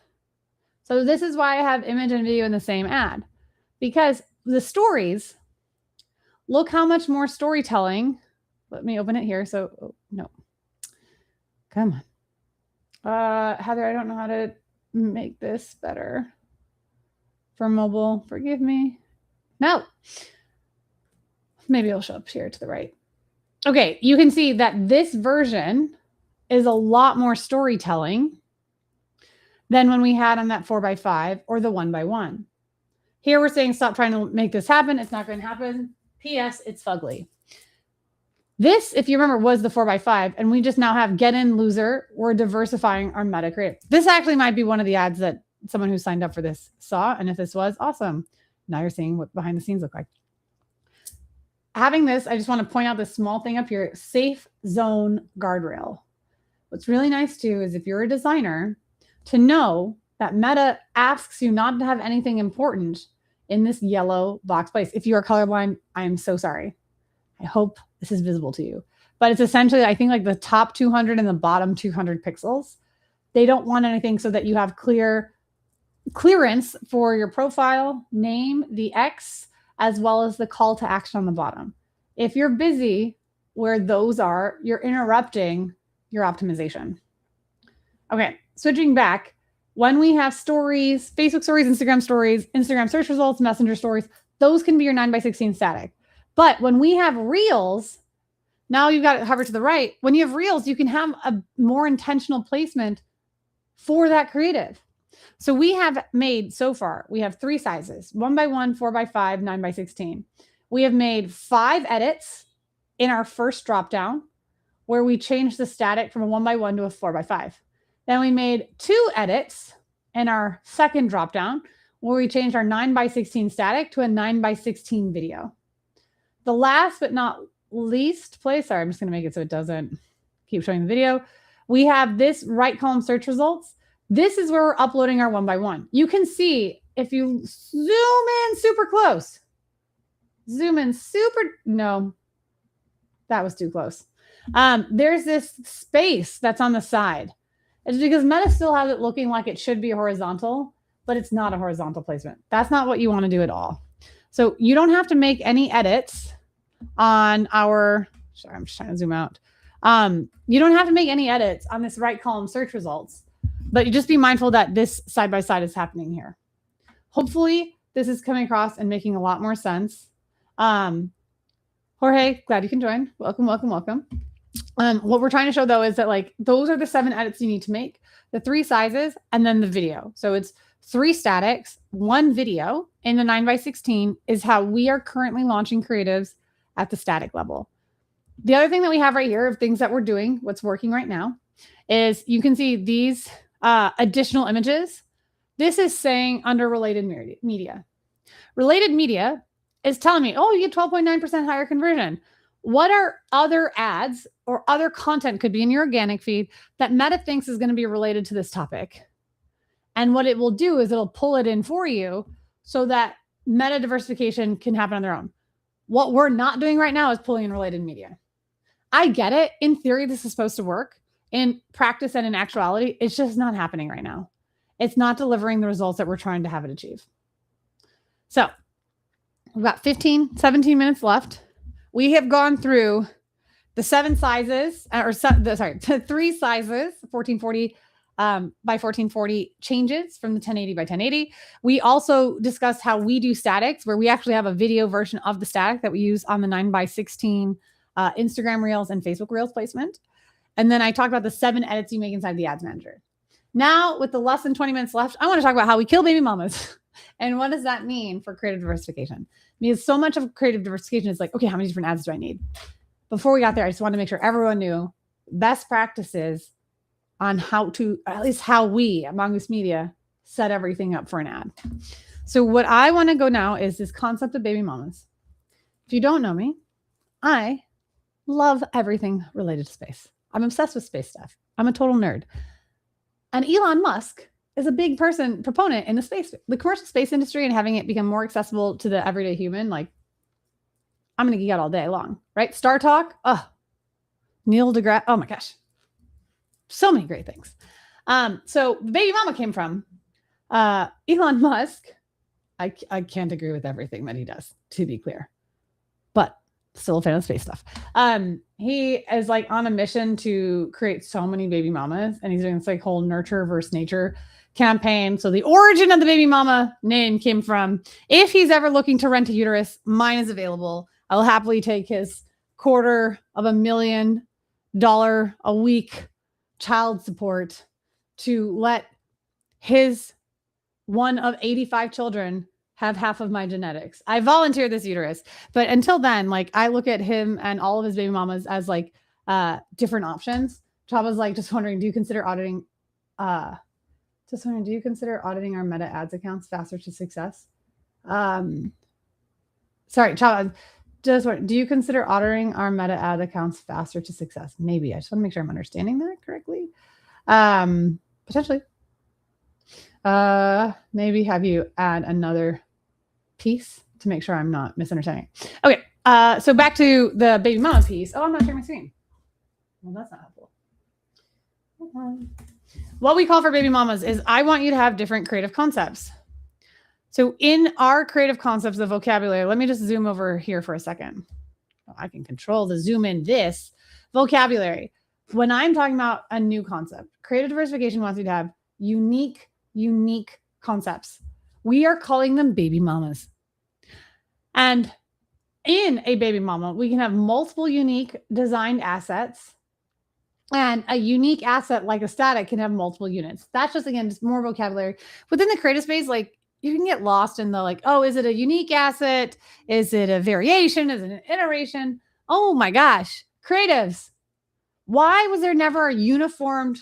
So this is why I have image and video in the same ad, because the stories, look how much more storytelling. Let me open it here. So, no, come on. Heather, I don't know how to make this better for mobile. Forgive me. No. Maybe it'll show up here to the right. Okay, you can see that this version is a lot more storytelling than when we had on that 4x5 or the 1x1. Here we're saying, stop trying to make this happen. It's not going to happen. P.S. It's fugly. This, if you remember, was the 4x5, and we just now have get in loser. We're diversifying our meta creative. This actually might be one of the ads that someone who signed up for this saw. And if this was awesome, now you're seeing what behind the scenes look like. Having this, I just want to point out this small thing up here, safe zone guardrail. What's really nice too is if you're a designer, to know that Meta asks you not to have anything important in this yellow box place. If you are colorblind, I am so sorry. I hope this is visible to you. But it's essentially, I think, like the top 200 and the bottom 200 pixels. They don't want anything so that you have clearance for your profile, name, the X, as well as the call to action on the bottom. If you're busy where those are, you're interrupting your optimization. Okay, switching back. When we have stories, Facebook stories, Instagram search results, Messenger stories, those can be your 9x16 static. But when we have reels, now you've got it hover to the right. When you have reels, you can have a more intentional placement for that creative. So we have made so far, we have 3 sizes, 1x1, 4x5, 9x16. We have made 5 edits in our first dropdown where we changed the static from a 1x1 to a 4x5. Then we made 2 edits in our second dropdown where we changed our 9x16 static to a 9x16 video. The last but not least place, sorry, I'm just going to make it so it doesn't keep showing the video. We have this right column search results. This is where we're uploading our 1x1. You can see if you zoom in super close, no, that was too close. There's this space that's on the side. It's because Meta still has it looking like it should be horizontal, but it's not a horizontal placement. That's not what you want to do at all. So you don't have to make any edits on our, sorry, I'm just trying to zoom out. You don't have to make any edits on this right column search results, but you just be mindful that this side by side is happening here. Hopefully this is coming across and making a lot more sense. Jorge, glad you can join. Welcome, welcome, welcome. What we're trying to show though is that like those are the 7 edits you need to make, the 3 sizes, and then the video. So it's 3 statics, 1 video in the 9x16 is how we are currently launching creatives at the static level. The other thing that we have right here of things that we're doing, what's working right now, is you can see these additional images. This is saying under related media. Related media is telling me, oh, you get 12.9% higher conversion. What are other ads or other content could be in your organic feed that Meta thinks is going to be related to this topic? And what it will do is it'll pull it in for you so that meta diversification can happen on their own. What we're not doing right now is pulling in related media. I get it. In theory, this is supposed to work. In practice and in actuality, it's just not happening right now. It's not delivering the results that we're trying to have it achieve. So we've got 17 minutes left. We have gone through the 7 sizes, the 3 sizes, 1440 by 1440 changes from the 1080 by 1080. We also discussed how we do statics, where we actually have a video version of the static that we use on the 9x16 Instagram Reels and Facebook Reels placement. And then I talked about the 7 edits you make inside the Ads Manager. Now, with the less than 20 minutes left, I want to talk about how we kill baby mamas. And what does that mean for creative diversification? Because so much of creative diversification is like, okay, how many different ads do I need? Before we got there, I just wanted to make sure everyone knew best practices on how to, at least how we at Mongoose Media set everything up for an ad. So what I want to go now is this concept of baby mamas. If you don't know me, I love everything related to space. I'm obsessed with space stuff. I'm a total nerd. And Elon Musk is a big proponent in the commercial space industry and having it become more accessible to the everyday human. Like, I'm going to geek out all day long, right? Star Talk. Oh, Neil deGrasse. Oh my gosh. So many great things. So baby mama came from Elon Musk. I can't agree with everything that he does, to be clear, but still a fan of space stuff. He is like on a mission to create so many baby mamas, and he's doing this like whole nurture versus nature campaign. So the origin of the baby mama name came from, if he's ever looking to rent a uterus, mine is available. I'll happily take his $250,000 a week child support to let his one of 85 children have half of my genetics. I volunteered this uterus, but until then, like I look at him and all of his baby mamas as like different options. Chava's like, just wondering, do you consider auditing our Meta ads accounts faster to success? Sorry, Chava, just wondering, do you consider auditing our Meta ad accounts faster to success? Maybe. I just want to make sure I'm understanding that correctly. Potentially. Maybe have you add another piece to make sure I'm not misunderstanding. Okay. So back to the baby mama piece. Oh, I'm not sharing my screen. Well, that's not helpful. What we call for baby mamas is I want you to have different creative concepts. So in our creative concepts, the vocabulary, let me just zoom over here for a second. I can control the zoom in this vocabulary. When I'm talking about a new concept, creative diversification wants you to have unique concepts. We are calling them baby mamas. And in a baby mama, we can have multiple unique designed assets. And a unique asset like a static can have multiple units. That's just, again, just more vocabulary. Within the creative space, like you can get lost in the like, oh, is it a unique asset? Is it a variation? Is it an iteration? Oh my gosh, creatives. Why was there never a uniformed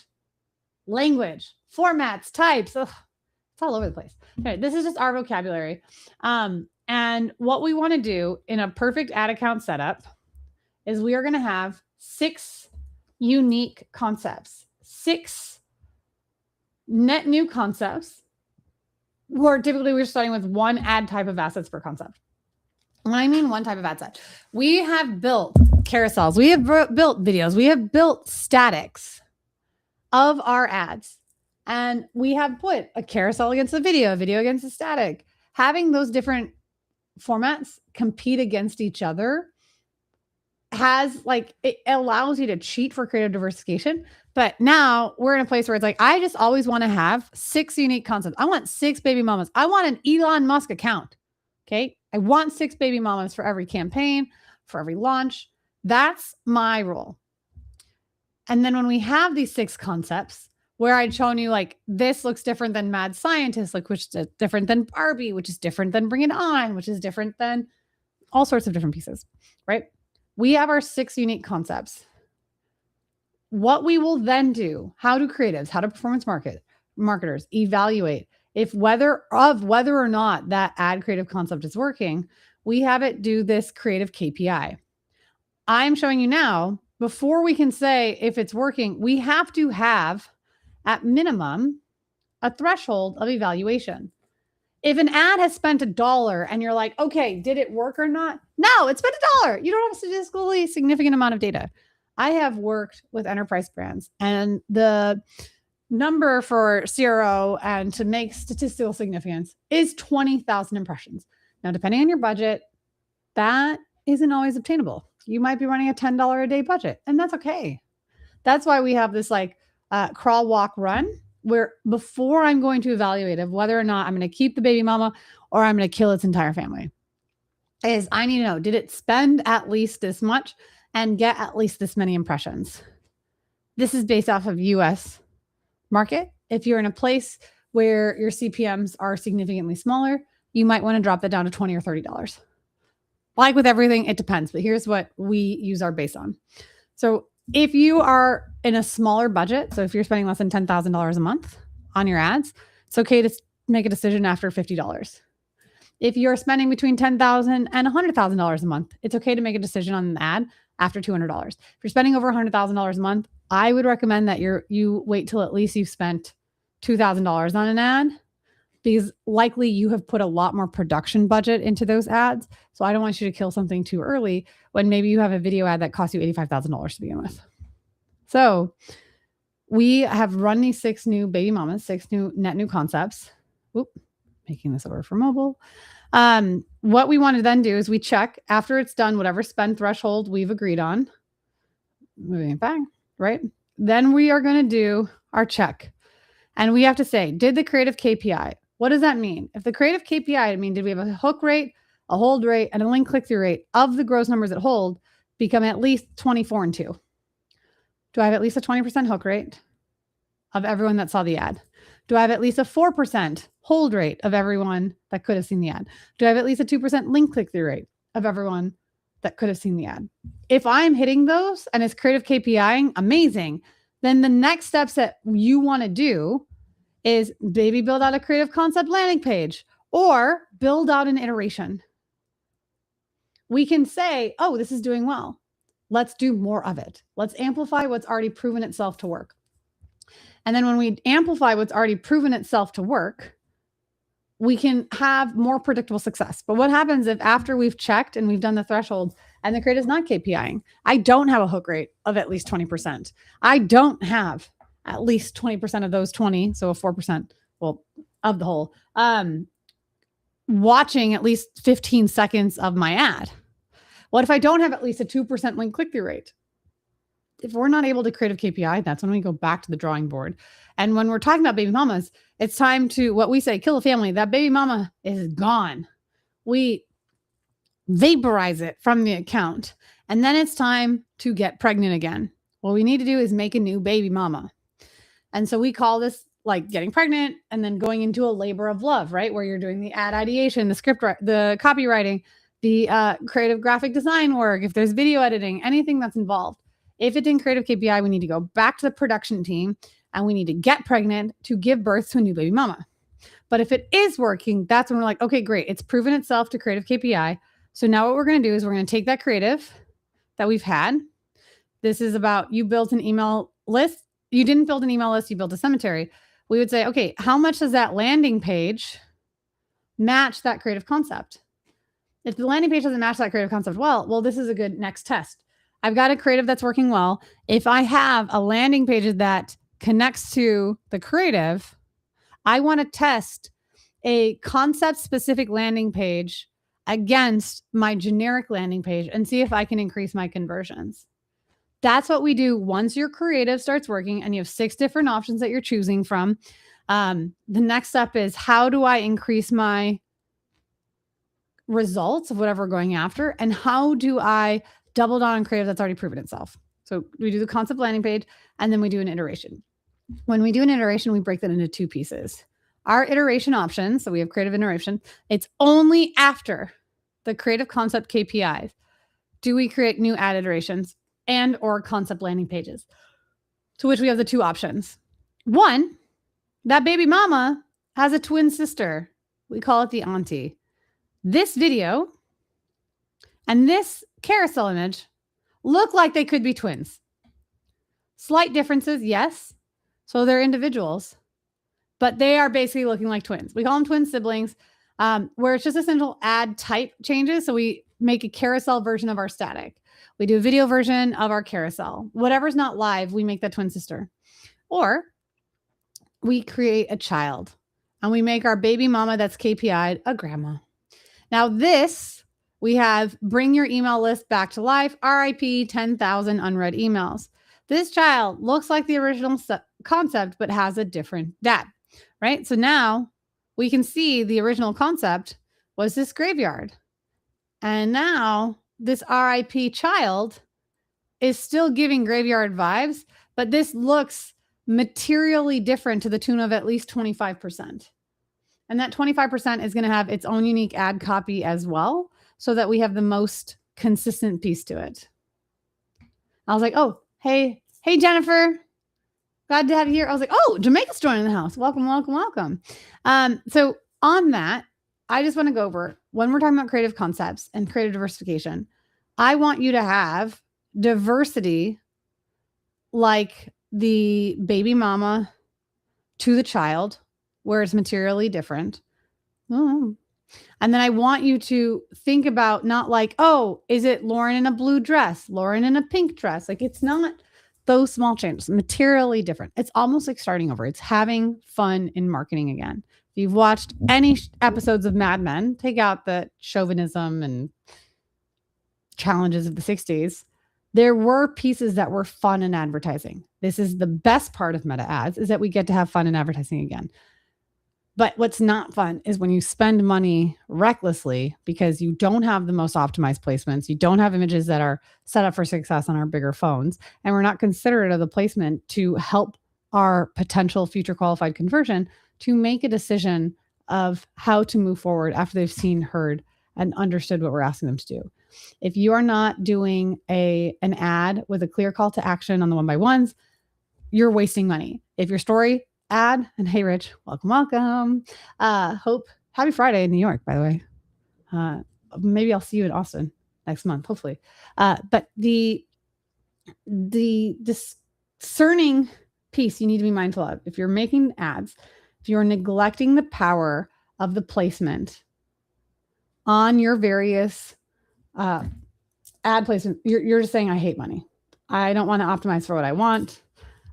language, formats, types? Ugh, it's all over the place. Okay, this is just our vocabulary. And what we want to do in a perfect ad account setup is we are going to have 6 unique concepts, 6 net new concepts, where typically we're starting with 1 ad type of assets per concept. When I mean 1 type of ad set, we have built carousels, we have built videos, we have built statics of our ads, and we have put a carousel against a video against a static. Having those different formats compete against each other has like, it allows you to cheat for creative diversification. But now we're in a place where it's like, I just always want to have 6 unique concepts. I want 6 baby mamas. I want an Elon Musk account. Okay. I want 6 baby mamas for every campaign, for every launch. That's my role. And then when we have these 6 concepts where I'd shown you like, this looks different than Mad Scientist, like which is different than Barbie, which is different than Bring It On, which is different than all sorts of different pieces, right? We have our 6 unique concepts. What we will then do, how do creatives, how do performance marketers evaluate if whether or not that ad creative concept is working, we have it do this creative KPI. I'm showing you now, before we can say if it's working, we have to have at minimum a threshold of evaluation. If an ad has spent $1 and you're like, okay, did it work or not? No, it spent $1. You don't have a statistically significant amount of data. I have worked with enterprise brands, and the number for CRO and to make statistical significance is 20,000 impressions. Now, depending on your budget, that isn't always obtainable. You might be running a $10 a day budget, and that's okay. That's why we have this like crawl, walk, run, where before I'm going to evaluate of whether or not I'm going to keep the baby mama or I'm going to kill its entire family, is I need to know, did it spend at least this much and get at least this many impressions? This is based off of US market. If you're in a place where your CPMs are significantly smaller, you might want to drop that down to $20 or $30. Like with everything, it depends, but here's what we use our base on. So if you are in a smaller budget, so if you're spending less than $10,000 a month on your ads, it's okay to make a decision after $50. If you're spending between $10,000 and $100,000 a month, it's okay to make a decision on an ad after $200. If you're spending over $100,000 a month, I would recommend that you wait till at least you've spent $2,000 on an ad, because likely you have put a lot more production budget into those ads. So I don't want you to kill something too early when maybe you have a video ad that costs you $85,000 to begin with. So we have run these 6 new baby mamas, 6 net new concepts. Whoop, making this over for mobile. What we want to then do is we check after it's done, whatever spend threshold we've agreed on, moving it back, right? Then we are going to do our check. And we have to say, did the creative KPI, what does that mean? If the creative KPI, I mean, did we have a hook rate, a hold rate, and a link click-through rate of the gross numbers that hold become at least 24 and 2? Do I have at least a 20% hook rate? of everyone that saw the ad? Do I have at least a 4% hold rate of everyone that could have seen the ad? Do I have at least a 2% link click-through rate of everyone that could have seen the ad? If I'm hitting those and it's creative KPIing, amazing. Then the next steps that you want to do is maybe build out a creative concept landing page or build out an iteration. We can say, oh, this is doing well. Let's do more of it. Let's amplify what's already proven itself to work. And then when we amplify what's already proven itself to work, we can have more predictable success. But what happens if after we've checked and we've done the thresholds and the creative is not KPIing? I don't have a hook rate of at least 20%. I don't have at least 20% of those 20, so a 4%, well, of the whole, watching at least 15 seconds of my ad. What if I don't have at least a 2% link click-through rate? If we're not able to creative KPI, that's when we go back to the drawing board. And when we're talking about baby mamas, it's time to, what we say, kill a family. That baby mama is gone. We vaporize it from the account. And then it's time to get pregnant again. What we need to do is make a new baby mama. And so we call this like getting pregnant and then going into a labor of love, right? Where you're doing the ad ideation, the script, the copywriting, the creative graphic design work, if there's video editing, anything that's involved. If it's in creative KPI, we need to go back to the production team and we need to get pregnant to give birth to a new baby mama. But if it is working, that's when we're like, okay, great. It's proven itself to creative KPI. So now what we're going to do is we're going to take that creative that we've had. This is about you built an email list. You didn't build an email list. You built a cemetery. We would say, okay, how much does that landing page match that creative concept? If the landing page doesn't match that creative concept well, this is a good next test. I've got a creative that's working well. If I have a landing page that connects to the creative, I want to test a concept-specific landing page against my generic landing page and see if I can increase my conversions. That's what we do once your creative starts working and you have 6 different options that you're choosing from. The next step is, how do I increase my results of whatever we're going after? And how do I double down on creative that's already proven itself? So we do the concept landing page and then we do an iteration. When we do an iteration, we break that into 2 pieces. Our iteration options, so we have creative iteration, it's only after the creative concept KPIs do we create new ad iterations and or concept landing pages, to which we have the 2 options. One, that baby mama has a twin sister. We call it the auntie. This video and this carousel image look like they could be twins. Slight differences, yes. So they're individuals, but they are basically looking like twins. We call them twin siblings, where it's just essential ad type changes. So we make a carousel version of our static. We do a video version of our carousel. Whatever's not live, we make that twin sister. Or we create a child and we make our baby mama that's KPI'd a grandma. Now this, we have bring your email list back to life, RIP 10,000 unread emails. This child looks like the original concept, but has a different dad, right? So now we can see the original concept was this graveyard. And now this RIP child is still giving graveyard vibes, but this looks materially different to the tune of at least 25%. And that 25% is going to have its own unique ad copy as well, so that we have the most consistent piece to it. I was like, oh, hey, Jennifer. Glad to have you here. I was like, oh, Jamaica's joining the house. Welcome, welcome, welcome. So on that, I just want to go over, when we're talking about creative concepts and creative diversification, I want you to have diversity like the baby mama to the child, where it's materially different. Oh. And then I want you to think about not like, oh, is it Lauren in a blue dress, Lauren in a pink dress? Like, it's not those small changes, materially different. It's almost like starting over. It's having fun in marketing again. If you've watched any episodes of Mad Men, take out the chauvinism and challenges of the 60s. There were pieces that were fun in advertising. This is the best part of meta ads, is that we get to have fun in advertising again. But what's not fun is when you spend money recklessly because you don't have the most optimized placements. You don't have images that are set up for success on our bigger phones. And we're not considerate of the placement to help our potential future qualified conversion to make a decision of how to move forward after they've seen, heard, and understood what we're asking them to do. If you are not doing an ad with a clear call to action on the 1x1s, you're wasting money. If your story ad, and hey, Rich, welcome. Happy Friday in New York, by the way. Maybe I'll see you in Austin next month, hopefully. But the discerning piece you need to be mindful of, if you're making ads, if you're neglecting the power of the placement on your various ad placement, you're just saying, I hate money. I don't want to optimize for what I want.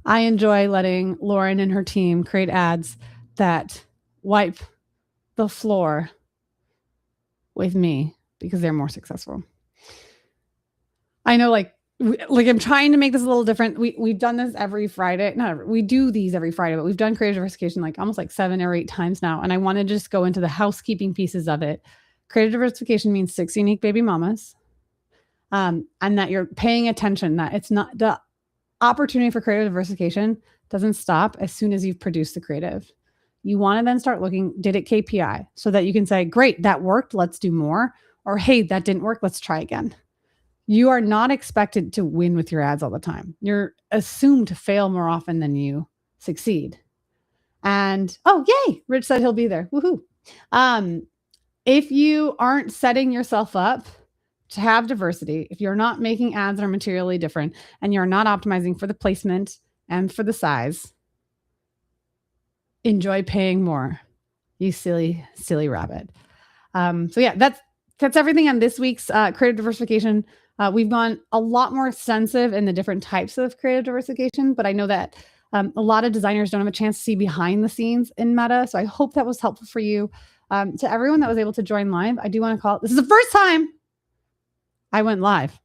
I enjoy letting Lauren and her team create ads that wipe the floor with me because they're more successful. I know, like I'm trying to make this a little different. We've done this every Friday. We do these every Friday, but we've done creative diversification like almost like 7 or 8 times now. And I want to just go into the housekeeping pieces of it. Creative diversification means 6 unique baby mamas. And that you're paying attention, that it's not the opportunity for creative diversification doesn't stop as soon as you've produced the creative. You want to then start looking, did it KPI? So that you can say, great, that worked, let's do more. Or, hey, that didn't work, let's try again. You are not expected to win with your ads all the time. You're assumed to fail more often than you succeed. And, oh, yay, Rich said he'll be there. Woohoo. If you aren't setting yourself up to have diversity, if you're not making ads that are materially different and you're not optimizing for the placement and for the size, enjoy paying more, you silly, silly rabbit. So yeah, that's everything on this week's creative diversification. We've gone a lot more extensive in the different types of creative diversification, but I know that a lot of designers don't have a chance to see behind the scenes in Meta. So I hope that was helpful for you. To everyone that was able to join live, I do want to call, this is the first time I went live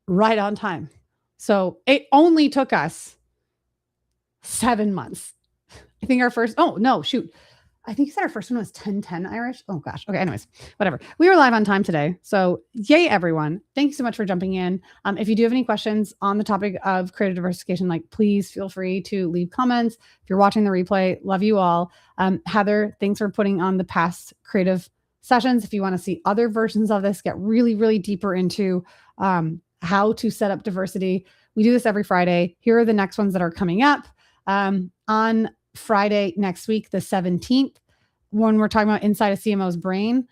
right on time. So it only took us 7 months. I think our first, I think you said our first one was 10:10 Irish. Oh gosh. Okay. Anyways, whatever. We were live on time today. So yay, everyone. Thank you so much for jumping in. If you do have any questions on the topic of creative diversification, please feel free to leave comments. If you're watching the replay, love you all. Heather, thanks for putting on the past creative sessions. If you want to see other versions of this, get really, really deeper into how to set up diversity. We do this every Friday. Here are the next ones that are coming up. On Friday next week, the 17th, when we're talking about inside a CMO's brain,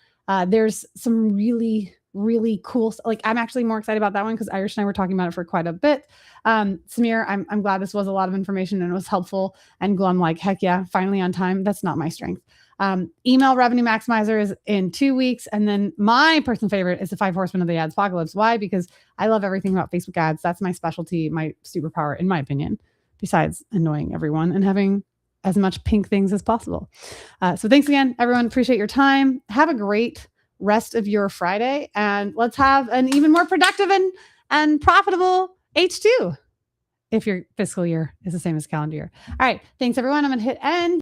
there's some really, really cool, I'm actually more excited about that one because Irish and I were talking about it for quite a bit. Samir, I'm glad this was a lot of information and it was helpful. And Glum, heck yeah, finally on time. That's not my strength. Email revenue maximizer is in 2 weeks. And then my personal favorite is the 5 horsemen of the ads apocalypse. Why? Because I love everything about Facebook ads. That's my specialty, my superpower, in my opinion, besides annoying everyone and having as much pink things as possible. So thanks again, everyone. Appreciate your time. Have a great rest of your Friday, and let's have an even more productive and profitable H2 if your fiscal year is the same as calendar year. All right. Thanks, everyone. I'm going to hit end.